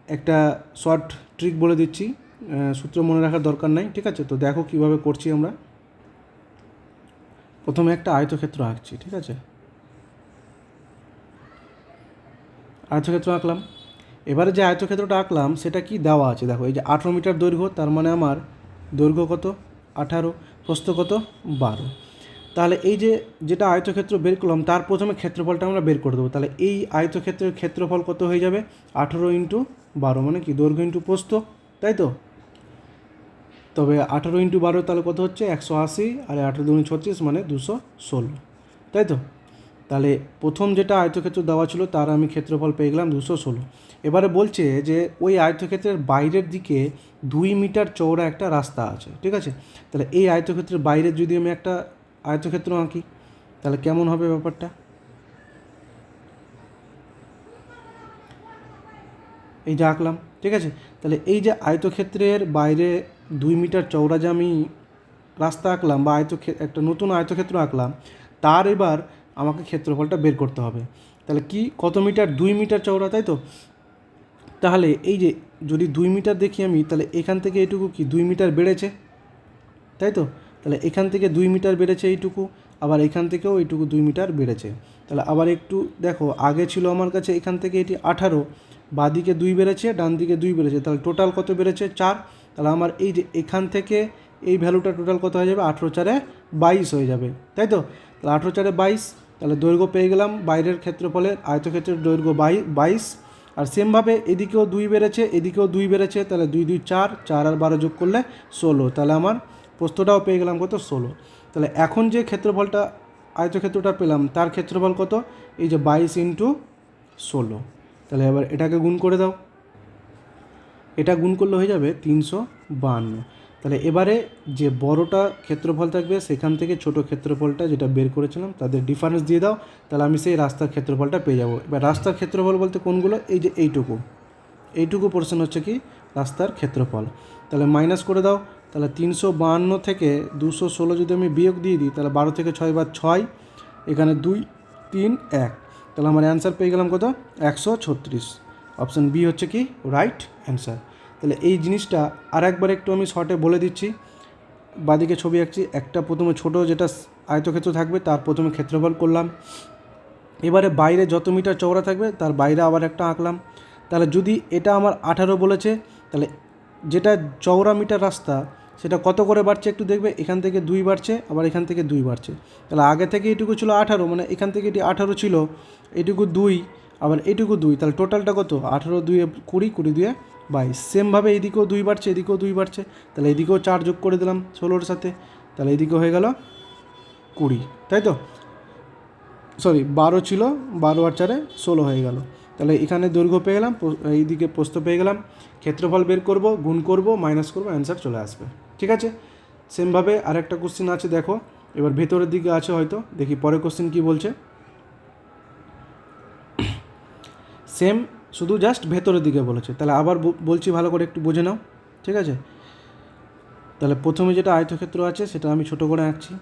S1: একটা শর্ট ট্রিক বলে দিচ্ছি, সূত্র মনে রাখার দরকার নাই, ঠিক আছে। তো দেখো কিভাবে করছি আমরা। প্রথমে একটা আয়তক্ষেত্র আঁকছি, ঠিক আছে, আয়তক্ষেত্র আঁকলাম। এবারে যে আয়তক্ষেত্রটা আঁকলাম সেটা কি দেওয়া আছে দেখো, এই যে 18 মিটার দৈর্ঘ্য, তার মানে আমার দৈর্ঘ্য কত 18, প্রস্থ কত 12। তাহলে এই যে যেটা আয়তক্ষেত্র বের করলাম তার প্রথমে ক্ষেত্রফলটা আমরা বের করে দেবো। তাহলে এই আয়তক্ষেত্রের ক্ষেত্রফল কত হয়ে যাবে, 18 × 12, মানে কি দৈর্ঘ্য ইন্টু প্রস্থ, তাই তো। তবে 18 × 12 তাহলে কত হচ্ছে 180, আর 18 × 36 মানে 216, তাই তো। তাহলে প্রথম যেটা আয়তক্ষেত্র দেওয়া ছিল তার আমি ক্ষেত্রফল পেয়ে গেলাম 216। এবারে বলছে যে ওই আয়তক্ষেত্রের বাইরের দিকে 2 মিটার চওড়া একটা রাস্তা আছে, ঠিক আছে। তাহলে এই আয়তক্ষেত্রের বাইরে যদি আমি একটা আয়তক্ষেত্র আঁকি তাহলে কেমন হবে ব্যাপারটা, এই যে আঁকলাম, ঠিক আছে। তাহলে এই যে আয়তক্ষেত্রের বাইরে 2 মিটার চওড়া যে আমি রাস্তা আঁকলাম বা একটা নতুন আয়তক্ষেত্র আঁকলাম, তার এবার আমাকে ক্ষেত্রফলটা বের করতে হবে। তাহলে কি কত মিটার, 2 মিটার চওড়া, তাই তো। তাহলে এই যে যদি 2 মিটার দেখি আমি, তাহলে এখান থেকে এইটুকু কি 2 মিটার বেড়েছে, তাই তো। তাহলে এখান থেকে 2 মিটার বেড়েছে এইটুকু, আবার এখান থেকেও এইটুকু 2 মিটার বেড়েছে। তাহলে আবার একটু দেখো, আগে ছিল আমার কাছে এখান থেকে এটি 18, বাঁদিকে 2 বেড়েছে, ডান দিকে 2 বেড়েছে, তাহলে টোটাল কত বেড়েছে 4। তাহলে আমার এই যে এখান থেকে এই ভ্যালুটা টোটাল কত হয়ে যাবে, 18 × 4 = 22 হয়ে যাবে, তাই তো। তাহলে 18 × 4 = 22, তাহলে দৈর্ঘ্য পেয়ে গেলাম বাইরের ক্ষেত্রফলের, আয়তক্ষেত্রের দৈর্ঘ্য 22। আর সেমভাবে এদিকেও 2 বেড়েছে, এদিকেও 2 বেড়েছে, তাহলে 2 × 2 = 4, 4 আর 12 যোগ করলে 16, তাহলে আমার প্রস্থটাও পেয়ে গেলাম কত 16। তাহলে এখন যে ক্ষেত্রফলটা আয়তক্ষেত্রটা পেলাম তার ক্ষেত্রফল কত, এই যে 22 × 16। তাহলে এবার এটাকে গুণ করে দাও, এটা গুণ করলে হয়ে যাবে 352। তাহলে এবারে যে বড়টা ক্ষেত্রফল থাকবে সেখান থেকে ছোট ক্ষেত্রফলটা যেটা বের করেছিলাম তাদের ডিফারেন্স দিয়ে দাও, তাহলে আমি সেই রাস্তার ক্ষেত্রফলটা পেয়ে যাব। এবার রাস্তার ক্ষেত্রফল বলতে কোনগুলো, এই যে এইটুকু পোর্শন হচ্ছে কি রাস্তার ক্ষেত্রফল। তাহলে মাইনাস করে দাও, তাহলে 352 থেকে 216 যদি আমি বিয়োগ দিয়ে দিই, তাহলে 12 থেকে 6 বার 6, এখানে 2 3 1, তাহলে আমার অ্যান্সার পেয়ে গেলাম কত 136। অপশান বি হচ্ছে কি রাইট অ্যান্সার। তাহলে এই জিনিসটা আর একবার একটু আমি শর্টে বলে দিচ্ছি, বাদিকে ছবি আঁকছি, একটা প্রথমে ছোট যেটা আয়তক্ষেত্র থাকবে তার প্রথমে ক্ষেত্রফল করলাম, এবারে বাইরে যত মিটার চওড়া থাকবে তার বাইরে আবার একটা আঁকলাম। তাহলে যদি এটা আমার 18 বলেছে, তাহলে যেটা চওড়া মিটার রাস্তা সেটা কত করে বাড়ছে একটু দেখবে, এখান থেকে 2 বাড়ছে, আবার এখান থেকে 2 বাড়ছে। তাহলে আগে থেকে এইটুকু ছিল 18, মানে এখান থেকে এটি 18 ছিল, এইটুকু 2, আবার এইটুকু 2, তাহলে টোটালটা কত 18 × 2 = 20, 20 × 2 = 22। সেমভাবে এদিকেও 2 বাড়ছে, এদিকেও 2 বাড়ছে, তাহলে এদিকেও 4 যোগ করে দিলাম 16-র সাথে, তাহলে এদিকেও হয়ে গেল 20, তাই তো। সরি 12 ছিল, 12 আর 4 16 হয়ে গেল। তাহলে এখানে দৈর্ঘ্য পেয়ে গেলাম, এইদিকে প্রস্থ পেয়ে গেলাম, ক্ষেত্রফল বের করব, গুণ করব, মাইনাস করব, অ্যান্সার চলে আসবে, ঠিক আছে। সেমভাবে আরেকটা কোশ্চেন আছে দেখো, এবার ভেতরের দিকে আছে হয়তো, দেখি পরের কোশ্চেন কী বলছে। সেম, শুধু জাস্ট ভেতরের দিকে বলেছে, তাহলে আবার বলছি ভালো করে একটু বুঝে নাও, ঠিক আছে। তাহলে প্রথমে যেটা আয়তক্ষেত্র আছে সেটা আমি ছোট করে আঁকছি।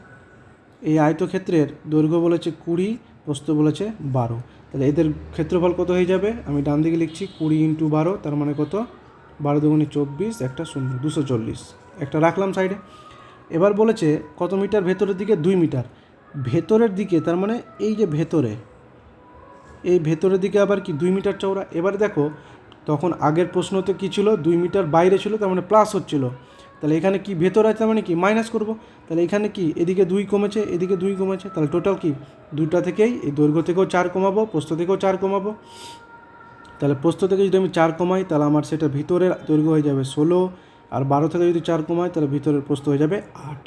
S1: এই আয়তক্ষেত্রের দৈর্ঘ্য বলেছে 20, প্রস্থ বলেছে 12, তাহলে এদের ক্ষেত্রফল কত হয়ে যাবে, আমি ডান দিকে লিখছি 20 × 12, তার মানে কত 12×2 = 24, একটা 0, 240, একটা রাখলাম সাইডে। এবার বলেছে কত মিটার ভেতরের দিকে? 2 মিটার ভেতরের দিকে, তার মানে এই যে ভেতরে, এই ভেতরের দিকে আবার কি 2 মিটার চওড়া। এবারে দেখো তখন আগের প্রশ্নতে কী ছিল? 2 মিটার বাইরে ছিল, তার মানে প্লাস হচ্ছিল। তাহলে এখানে কি ভেতর আছে, তার মানে কি মাইনাস করব। তাহলে এখানে কি এদিকে 2 কমেছে, এদিকে 2 কমেছে, তাহলে টোটাল কি দুটা থেকেই, এই দৈর্ঘ্য থেকেও 4 কমাবো, প্রস্থ থেকেও 4 কমাবো। তাহলে প্রস্থ থেকে যদি আমি 4 কমাই তাহলে আমার সেটা ভিতরের দৈর্ঘ্য হয়ে যাবে 16, আর 12 থেকে যদি 4 কমাই তাহলে ভিতরের প্রস্থ হয়ে যাবে 8।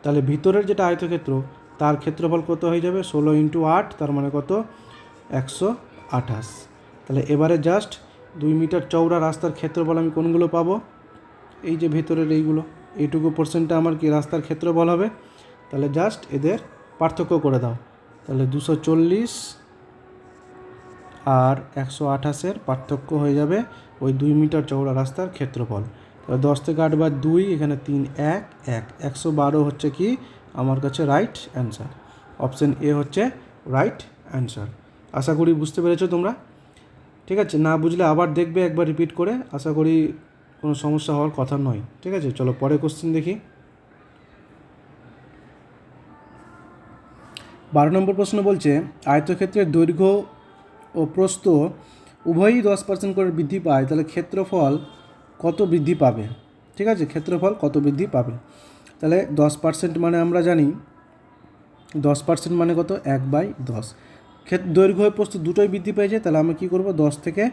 S1: তাহলে ভিতরের যেটা আয়তক্ষেত্র তার ক্ষেত্রফল কত হয়ে যাবে? 16 × 8, তার মানে কত? 128। তাহলে এবারে জাস্ট 2 মিটার চওড়া রাস্তার ক্ষেত্রফল আমি কোনগুলো পাবো? এই যে ভেতরের এইগুলো, এইটুকু পোর্শনটা আমার কি রাস্তার ক্ষেত্রফল হবে। তাহলে জাস্ট এদের পার্থক্য করে দাও। তাহলে 240 আর 128-এর পার্থক্য হয়ে যাবে ওই 2 মিটার চওড়া রাস্তার ক্ষেত্রফল। তাহলে 10 থেকে 8 বার 2, এখানে 3 1 1, 112 হচ্ছে কি আমার কাছে রাইট অ্যান্সার। অপশান এ হচ্ছে রাইট অ্যান্সার। আশা করি বুঝতে পেরেছো তোমরা। ঠিক আছে, না বুঝলে আবার দেখবে একবার রিপিট করে, আশা করি কোনো সমস্যা হওয়ার কথা নয়। ঠিক আছে, চলো পরে কোশ্চেন দেখি। 12 নম্বর প্রশ্ন বলছে আয়তক্ষেত্রের দৈর্ঘ্য ও প্রস্থ উভয়ই 10% করে বৃদ্ধি পায়, তাহলে ক্ষেত্রফল কত বৃদ্ধি পাবে? ঠিক আছে, ক্ষেত্রফল কত বৃদ্ধি পাবে? তাহলে 10% মানে আমরা জানি 10% মানে কত? 1/10। দৈর্ঘ্য প্রস্থ দুটোই বৃদ্ধি পেয়েছে, তাহলে আমি কী করব? 10 থেকে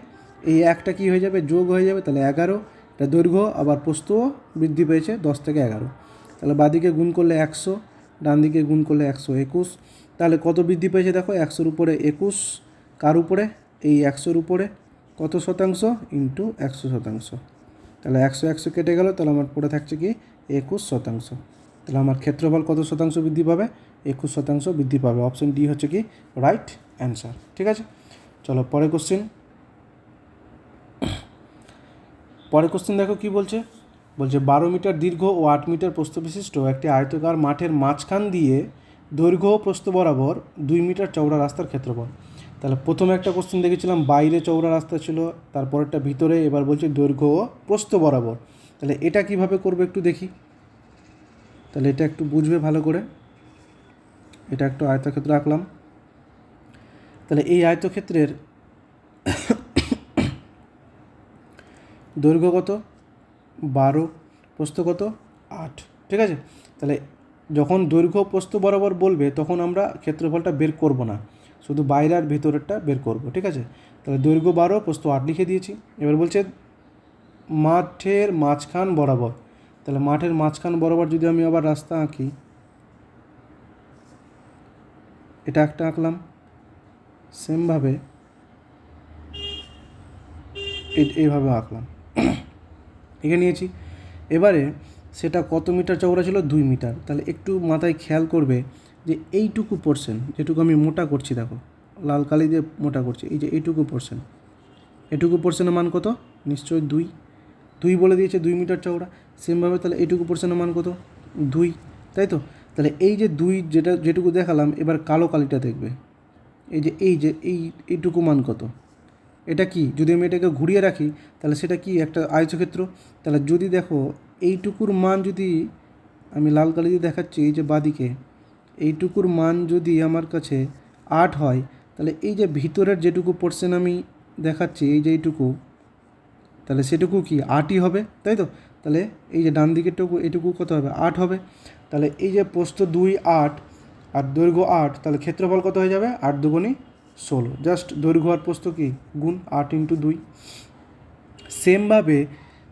S1: এই একটা কী হয়ে যাবে? যোগ হয়ে যাবে, তাহলে 11। এটা দৈর্ঘ্য, আবার প্রস্থও বৃদ্ধি পেয়েছে 10 থেকে 11। তাহলে বাদিকে গুণ করলে 100, ডান দিকে গুণ করলে 121। তাহলে কত বৃদ্ধি পেয়েছে দেখো? 100-র উপরে 21, কার উপরে? এই 100-র উপরে কত শতাংশ? ইন্টু 100%। তাহলে 100 কেটে গেল, তাহলে আমার পড়ে থাকছে কি? 21%। তাহলে আমার ক্ষেত্রফল কত শতাংশ বৃদ্ধি পাবে? 21% বৃদ্ধি পাবে। অপশন ডি হচ্ছে কি রাইট অ্যান্সার। ঠিক আছে, চলো পরে কোশ্চেন। পরের কোশ্চেন দেখো কি বলছে। বলছে 12 মিটার দীর্ঘ ও 8 মিটার প্রস্থ বিশিষ্ট একটি আয়তাকার মাঠের মাঝখান দিয়ে দৈর্ঘ্য ও প্রস্থ বরাবর 2 মিটার চওড়া রাস্তার ক্ষেত্রফল। তাহলে প্রথমে একটা কোশ্চেন দেখেছিলাম বাইরে চওড়া রাস্তা ছিল, তারপরেরটা ভিতরে, এবার বলছে দৈর্ঘ্য ও প্রস্থ বরাবর। তাহলে এটা কিভাবে করবে একটু দেখি। তাহলে এটা একটু বুঝবে ভালো করে। এটা একটু আয়তক্ষেত্র আঁকলাম। তাহলে এই আয়তক্ষেত্রের দৈর্ঘ্য কত? 12, প্রস্থ কত? 8। ঠিক আছে, তাহলে যখন দৈর্ঘ্য প্রস্থ বরাবর বলবে তখন আমরা ক্ষেত্রফলটা বের করব না, শুধু বাইরে আর ভেতরেরটা বের করব। ঠিক আছে, তাহলে দৈর্ঘ্য 12, প্রস্থ 8 লিখে দিয়েছি। এবার বলছে মাঠের মাঝখান বরাবর। তাহলে মাঠের মাঝখান বরাবর যদি আমি আবার রাস্তা আঁকি, এটা একটা আঁকলাম, সেমভাবে এইভাবে আঁকলাম, এঁকে নিয়েছি। এবারে সেটা কত মিটার চওড়া ছিল? 2 মিটার। তাহলে একটু মাথায় খেয়াল করবে যে এইটুকু পোর্শন যেটুকু আমি মোটা করছি, দেখো লাল কালি দিয়ে মোটা করছি, এই যে এইটুকু পোর্শন, এটুকু পোর্শনের মান কত? নিশ্চয়ই 2। 2 বলে দিয়েছে 2 মিটার চওড়া। সেমভাবে তাহলে এইটুকু পোর্শনের মান কত? 2, তাই তো? তাহলে এই যে 2 যেটুকু দেখালাম, এবার কালো কালিটা দেখবে, এইটুকু মান কত? এটা কি? যদি আমি এটাকে ঘুরিয়ে রাখি তাহলে সেটা কি? একটা আয়তক্ষেত্র। তাহলে যদি দেখো এইটুকুর মান যদি আমি লাল কালি দিয়ে দেখাচ্ছি, এই যে বাদিকে এইটুকুর মান যদি আমার কাছে 8 হয়, তাহলে এই যে ভিতরের যেটুকু পোর্শন আমি দেখাচ্ছি, এই যে এইটুকু, তাহলে সেটুকু কি 8ই হবে, তাই তো? তাহলে এই যে ডান দিকেরটুকু, এইটুকু কত হবে? 8 হবে। তাহলে এই যে প্রস্থ 2, 8 আর দৈর্ঘ্য 8, তাহলে ক্ষেত্রফল কত হয়ে যাবে? 8 দুগুণে 16। জাস্ট দৈর্ঘ্য আর প্রস্থ কি গুণ 8 × 2।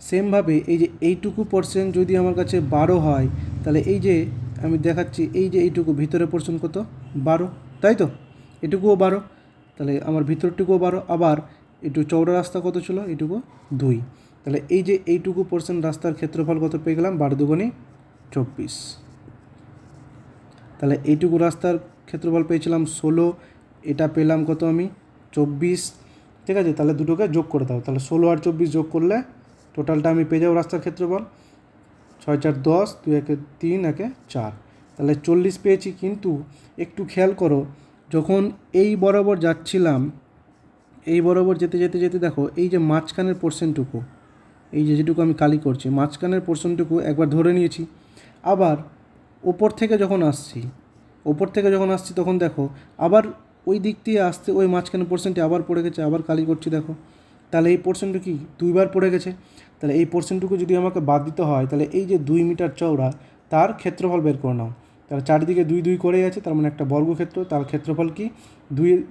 S1: সেমভাবে এই যে এইটুকু পোর্শন যদি আমার কাছে 12 হয়, তাহলে এই যে আমি দেখাচ্ছি, এই যে এইটুকু ভিতরে পোর্শন কত? 12, তাই তো? এটুকুও 12, তাহলে আমার ভিতরটুকুও 12। আবার একটু চওড়া রাস্তা কত ছিল? এটুকু 2। তাহলে এই যে এইটুকু পোর্শন রাস্তার ক্ষেত্রফল কত পেয়ে গেলাম? 12 দুগুণে 24। তাহলে এইটুকু রাস্তার ক্ষেত্রফল পেয়েছিলাম 16, এটা পেলাম কত আমি? 24। ঠিক আছে, তাহলে দুটোকে যোগ করে দাও। তাহলে 16 আর 24 যোগ করলে টোটালটা আমি পেয়ে যাবো রাস্তার ক্ষেত্রফল। 6 × 4 = 10, 2 × 1 = 3, 1 × 4, তাহলে 40 পেয়েছি। কিন্তু একটু খেয়াল করো, যখন এই বরাবর যাচ্ছিলাম, এই বরাবর যেতে যেতে যেতে দেখো এই যে মাঝখানের পোর্শনটুকু, এই যেটুকু আমি কালি করছি মাঝখানের পোর্শনটুকু একবার ধরে নিয়েছি। আবার ওপর থেকে যখন আসছি তখন দেখো আবার ওই দিক দিয়ে আসতে ওই মাঝখানের পোর্শনটি আবার পড়ে গেছে, আবার কালি করছি দেখো। তাহলে এই পোর্শনটা কি 2বার পড়ে গেছে। তাহলে এই পোর্শনটুকু যদি আমাকে বাদ দিতে হয় তাহলে এই যে 2 মিটার চওড়া তার ক্ষেত্রফল বের করে নাও। তাহলে চারিদিকে 2 2 করেই আছে, তার মানে একটা বর্গক্ষেত্র, তার ক্ষেত্রফল কি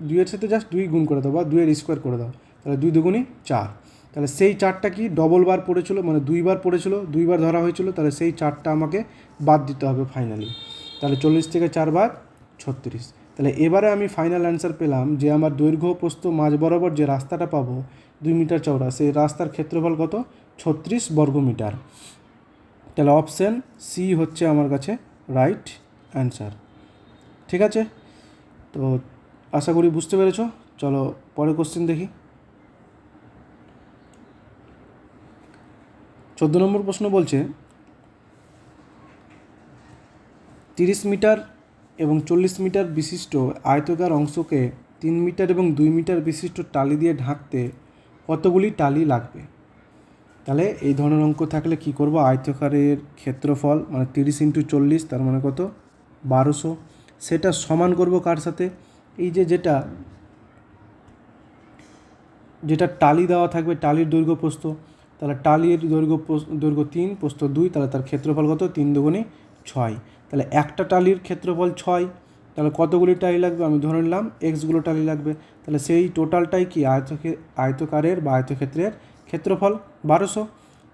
S1: 2 এর সাথে জাস্ট 2 গুণ করে দাও বা 2 এর স্কোয়ার করে দাও। তাহলে 2 দুগুণই 4। তাহলে সেই 4টা কি ডবল বার পড়েছিল, মানে 2বার পড়েছিল, 2বার ধরা হয়েছিল। তাহলে সেই 4টা আমাকে বাদ দিতে হবে ফাইনালি। তাহলে 40 থেকে 4 বাদ 36। তাহলে এবারে আমি ফাইনাল অ্যান্সার পেলাম যে আমার দৈর্ঘ্য প্রস্থ মাঝ বরাবর যে রাস্তাটা পাবো 2 মিটার চওড়া, সেই রাস্তার ক্ষেত্রফল কত 36 বর্গমিটার। তাহলে অপশান সি হচ্ছে আমার কাছে রাইট অ্যান্সার। ঠিক আছে, তো আশা করি বুঝতে পেরেছো। চলো পরের কোশ্চেন দেখি। 14 নম্বর প্রশ্ন বলছে 30 মিটার এবং 40 মিটার বিশিষ্ট আয়তাকার অংশকে 3 মিটার এবং 2 মিটার বিশিষ্ট টালি দিয়ে ঢাকতে কতগুলি টালি লাগবে। তাহলে এই ধরনের অঙ্ক থাকলে কি করব, আয়তাকারের ক্ষেত্রফল মানে 30 × 40 তার মানে কত 1200, সেটা সমান করব কার সাথে, এই যে যেটা টালি দেওয়া থাকবে টালির দৈর্ঘ্য প্রস্থ। তাহলে টালির দৈর্ঘ্য 3 প্রস্থ 2, তাহলে তার ক্ষেত্রফল কত 3 দুগুণে 6। তাহলে একটা টালির ক্ষেত্রফল 6, তাহলে কতগুলি টালি লাগবে, আমি ধরে নিলাম এক্সগুলো টালি লাগবে। তাহলে সেই টোটালটাই কি আয়তকারের বা আয়তক্ষেত্রের ক্ষেত্রফল 1200।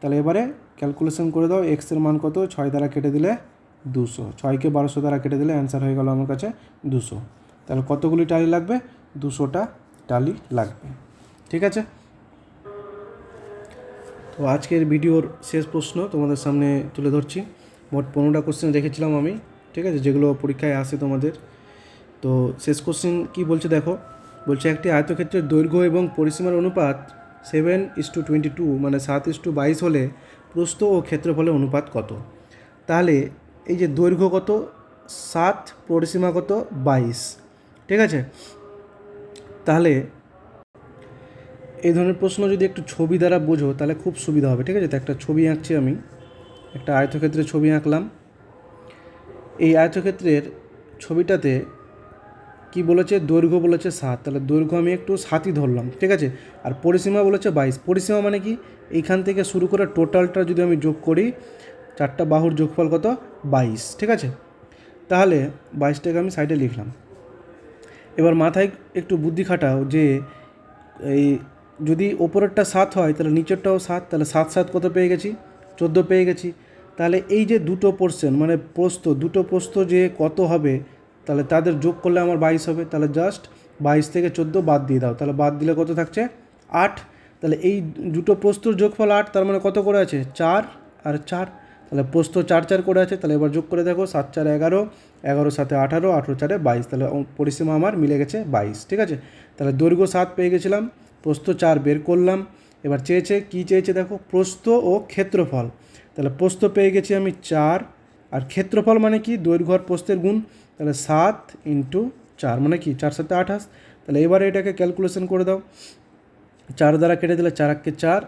S1: তাহলে এবারে ক্যালকুলেশন করে দাও, এক্সের মান কত 6 দ্বারা কেটে দিলে 200, 6কে 1200 দ্বারা কেটে দিলে অ্যান্সার হয়ে গেল আমার কাছে 200। তাহলে কতগুলি টালি লাগবে, 200টা টালি লাগবে। ঠিক আছে, তো আজকের ভিডিওর শেষ প্রশ্ন তোমাদের সামনে তুলে ধরছি। মোট 15টা কোশ্চেন রেখেছিলাম আমি, ঠিক আছে, যেগুলো পরীক্ষায় আসে তোমাদের। তো শেষ কোশ্চেন কি বলছে দেখো, বলছে একটি আয়তক্ষেত্রের দৈর্ঘ্য এবং পরিসীমার অনুপাত 7:22 মানে 7:22 হলে প্রস্থ ও ক্ষেত্রফলের অনুপাত কত। তাহলে এই যে দৈর্ঘ্য কত 7, পরিসীমা কত 22, ঠিক আছে। তাহলে এই ধরনের প্রশ্ন যদি একটু ছবি দ্বারা বোঝো তাহলে খুব সুবিধা হবে। ঠিক আছে, তো একটা ছবি আঁকছি আমি, একটা আয়তক্ষেত্রের ছবি আঁকলাম। এই আয়তক্ষেত্রের ছবিটাতে কি বলেছে, দৈর্ঘ্য বলেছে 7, তাহলে দৈর্ঘ্য আমি একটু 7ই ধরলাম। ঠিক আছে, আর পরিসীমা বলেছে 22। পরিসীমা মানে কি, এইখান থেকে শুরু করে টোটালটা যদি আমি যোগ করি, 4টা বাহুর যোগফল কত 22। ঠিক আছে, তাহলে 22টাকে আমি সাইডে লিখলাম। এবার মাথায় একটু বুদ্ধি খাটাও যে এই যদি ওপরেরটা 7 হয় তাহলে নিচেরটাও 7, তাহলে 7 7 কত পেয়ে গেছি 14 পেয়ে গেছি। তাহলে এই যে দুটো পোর্শন মানে দুটো প্রস্থ যে কত হবে, তাহলে তাদের যোগ করলে আমার 22 হবে। তাহলে জাস্ট 22 থেকে 14 বাদ দিয়ে দাও, তাহলে বাদ দিলে কত থাকছে 8। তাহলে এই দুটো প্রস্থর যোগফল 8, তার মানে কত করে আছে 4 আর 4, তাহলে প্রস্থ 4 4 করে আছে। তাহলে এবার যোগ করে দেখো 7 4 11, 11 7 18, 18 4 22, তাহলে পরিসীমা আমার মিলে গেছে 22। ঠিক আছে, তাহলে দৈর্ঘ্য 7 পেয়ে গেছিলাম, প্রস্থ 4 বের করলাম। এবার কি চেয়েছে দেখো, প্রস্থ ও ক্ষেত্রফল। তাহলে প্রস্থ পেয়ে গেছি আমি 4, আর ক্ষেত্রফল মানে কি দৈর্ঘ্য আর প্রস্থের গুণ। তাহলে 7 × 4 মানে কি 4 7 28। তাহলে এবারে এটাকে ক্যালকুলেশন করে দাও, 4 দ্বারা কেটে দিলে 4 × 4,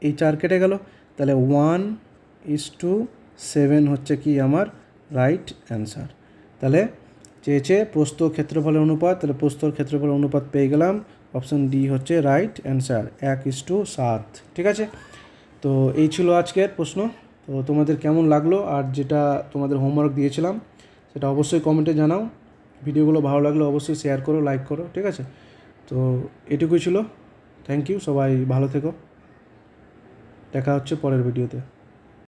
S1: এই 4 কেটে গেল। তাহলে 1:7 হচ্ছে কি আমার রাইট অ্যান্সার। তাহলে চেয়েছে প্রস্থ ক্ষেত্রফলের অনুপাত, তাহলে প্রস্থর ক্ষেত্রফলের অনুপাত পেয়ে গেলাম, অপশান ডি হচ্ছে রাইট অ্যান্সার 1:7। ঠিক আছে, তো এই ছিল আজকের প্রশ্ন। তো তোমাদের কেমন লাগলো আর যেটা তোমাদের হোমওয়ার্ক দিয়েছিলাম সেটা অবশ্যই কমেন্টে জানাও। ভিডিওগুলো ভালো লাগলে অবশ্যই শেয়ার করো, লাইক করো। ঠিক আছে, তো এটুকুই ছিল। থ্যাংক ইউ, সবাই ভালো থেকো, দেখা হচ্ছে পরের ভিডিওতে।